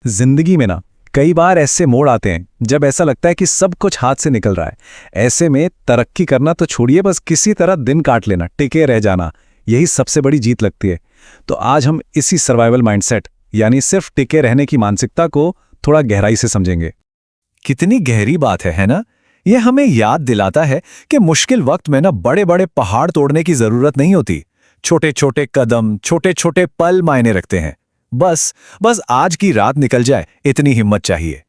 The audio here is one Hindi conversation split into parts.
जिंदगी में ना कई बार ऐसे मोड़ आते हैं जब ऐसा लगता है कि सब कुछ हाथ से निकल रहा है। ऐसे में तरक्की करना तो छोड़िए, बस किसी तरह दिन काट लेना, टिके रह जाना, यही सबसे बड़ी जीत लगती है। तो आज हम इसी सर्वाइवल माइंडसेट यानी सिर्फ टिके रहने की मानसिकता को थोड़ा गहराई से समझेंगे। कितनी गहरी बात है ना? ये हमें याद दिलाता है कि मुश्किल वक्त में ना बड़े बड़े पहाड़ तोड़ने की जरूरत नहीं होती। छोटे छोटे कदम, छोटे छोटे पल मायने रखते हैं। बस आज की रात निकल जाए, इतनी हिम्मत चाहिए।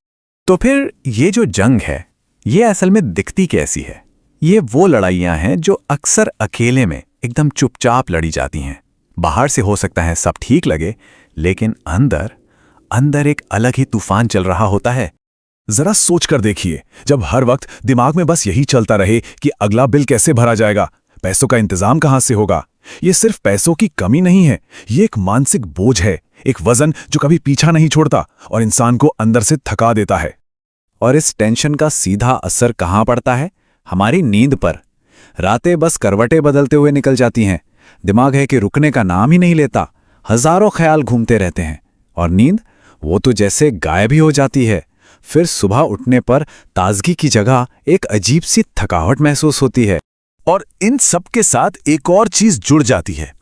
तो फिर ये जो जंग है, ये असल में दिखती कैसी है? ये वो लड़ाइयां हैं जो अक्सर अकेले में एकदम चुपचाप लड़ी जाती हैं। बाहर से हो सकता है सब ठीक लगे, लेकिन अंदर एक अलग ही तूफान चल रहा होता है। जरा सोच कर देखिए, जब हर वक्त दिमाग में बस यही चलता रहे कि अगला बिल कैसे भरा जाएगा, पैसों का इंतजाम कहां से होगा। ये सिर्फ पैसों की कमी नहीं है, ये एक मानसिक बोझ है, एक वजन जो कभी पीछा नहीं छोड़ता और इंसान को अंदर से थका देता है। और इस टेंशन का सीधा असर कहां पड़ता है? हमारी नींद पर। रातें बस करवटें बदलते हुए निकल जाती हैं। दिमाग है कि रुकने का नाम ही नहीं लेता। हजारों ख्याल घूमते रहते हैं और नींद, वो तो जैसे गायब ही हो जाती है। फिर सुबह उठने पर ताजगी की जगह एक अजीब सी थकावट महसूस होती है। और इन सब के साथ एक और चीज जुड़ जाती है,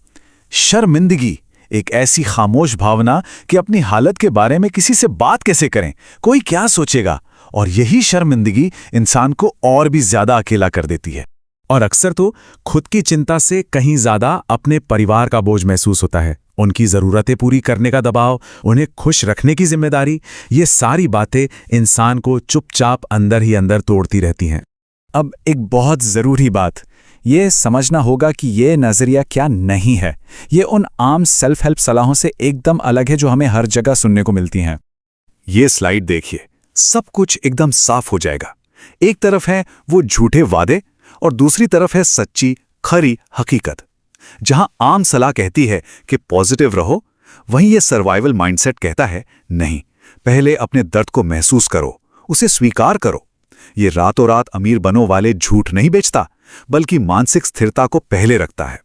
शर्मिंदगी। एक ऐसी खामोश भावना कि अपनी हालत के बारे में किसी से बात कैसे करें, कोई क्या सोचेगा। और यही शर्मिंदगी इंसान को और भी ज्यादा अकेला कर देती है। और अक्सर तो खुद की चिंता से कहीं ज्यादा अपने परिवार का बोझ महसूस होता है। उनकी जरूरतें पूरी करने का दबाव, उन्हें खुश रखने की जिम्मेदारी, ये सारी बातें इंसान को चुपचाप अंदर ही अंदर तोड़ती रहती हैं। अब एक बहुत जरूरी बात, ये समझना होगा कि ये नजरिया क्या नहीं है। ये उन आम सेल्फ हेल्प सलाहों से एकदम अलग है जो हमें हर जगह सुनने को मिलती हैं। ये स्लाइड देखिए, सब कुछ एकदम साफ हो जाएगा। एक तरफ है वो झूठे वादे और दूसरी तरफ है सच्ची खरी हकीकत। जहां आम सलाह कहती है कि पॉजिटिव रहो, वहीं ये सर्वाइवल माइंडसेट कहता है नहीं, पहले अपने दर्द को महसूस करो, उसे स्वीकार करो। ये रातों रात अमीर बनो वाले झूठ नहीं बेचता, बल्कि मानसिक स्थिरता को पहले रखता है।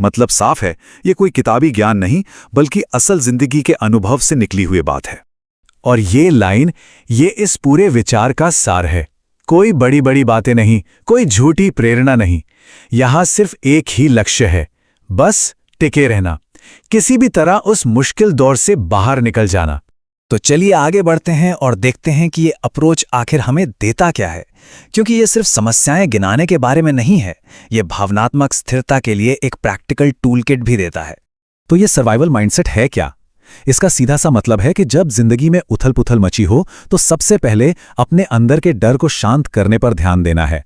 मतलब साफ है, ये कोई किताबी ज्ञान नहीं, बल्कि असल जिंदगी के अनुभव से निकली हुई बात है। और ये लाइन, ये इस पूरे विचार का सार है। कोई बड़ी बड़ी बातें नहीं, कोई झूठी प्रेरणा नहीं। यहां सिर्फ एक ही लक्ष्य है, बस टिके रहना, किसी भी तरह उस मुश्किल दौर से बाहर निकल जाना। तो चलिए आगे बढ़ते हैं और देखते हैं कि ये अप्रोच आखिर हमें देता क्या है। क्योंकि ये सिर्फ समस्याएं गिनाने के बारे में नहीं है, ये भावनात्मक स्थिरता के लिए एक प्रैक्टिकल टूल किट भी देता है। तो ये सर्वाइवल माइंडसेट है क्या? इसका सीधा सा मतलब है कि जब जिंदगी में उथल पुथल मची हो तो सबसे पहले अपने अंदर के डर को शांत करने पर ध्यान देना है।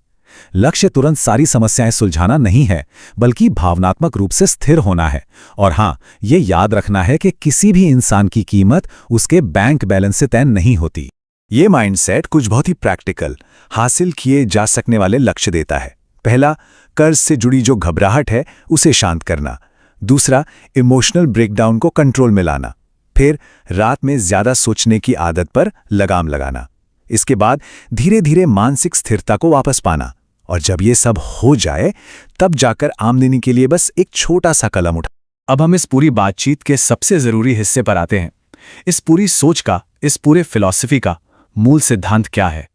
लक्ष्य तुरंत सारी समस्याएं सुलझाना नहीं है, बल्कि भावनात्मक रूप से स्थिर होना है। और हां, ये याद रखना है कि किसी भी इंसान की कीमत उसके बैंक बैलेंस से तय नहीं होती। ये माइंडसेट कुछ बहुत ही प्रैक्टिकल, हासिल किए जा सकने वाले लक्ष्य देता है। पहला, कर्ज से जुड़ी जो घबराहट है उसे शांत करना। दूसरा, इमोशनल ब्रेकडाउन को कंट्रोल में लाना। फिर रात में ज्यादा सोचने की आदत पर लगाम लगाना। इसके बाद धीरे धीरे मानसिक स्थिरता को वापस पाना। और जब ये सब हो जाए, तब जाकर आमदनी के लिए बस एक छोटा सा कदम उठा। अब हम इस पूरी बातचीत के सबसे जरूरी हिस्से पर आते हैं। इस पूरी सोच का, इस पूरे फिलॉसफी का मूल सिद्धांत क्या है?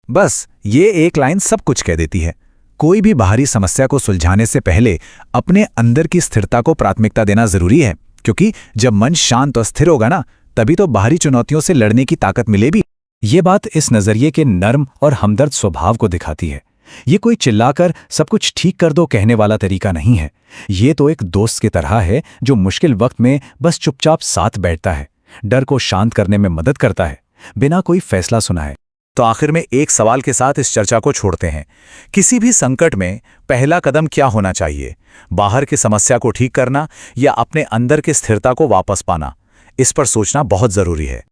बस ये एक लाइन सब कुछ कह देती है। कोई भी बाहरी समस्या को सुलझाने से पहले अपने अंदर की स्थिरता को प्राथमिकता देना जरूरी है। क्योंकि जब मन शांत और स्थिर होगा ना, तभी तो बाहरी चुनौतियों से लड़ने की ताकत मिलेगी। ये बात इस नजरिए के नर्म और हमदर्द स्वभाव को दिखाती है। ये कोई चिल्लाकर सब कुछ ठीक कर दो कहने वाला तरीका नहीं है। ये तो एक दोस्त की तरह है जो मुश्किल वक्त में बस चुपचाप साथ बैठता है, डर को शांत करने में मदद करता है, बिना कोई फैसला सुनाए। तो आखिर में एक सवाल के साथ इस चर्चा को छोड़ते हैं। किसी भी संकट में पहला कदम क्या होना चाहिए? बाहर की समस्या को ठीक करना या अपने अंदर की स्थिरता को वापस पाना? इस पर सोचना बहुत जरूरी है।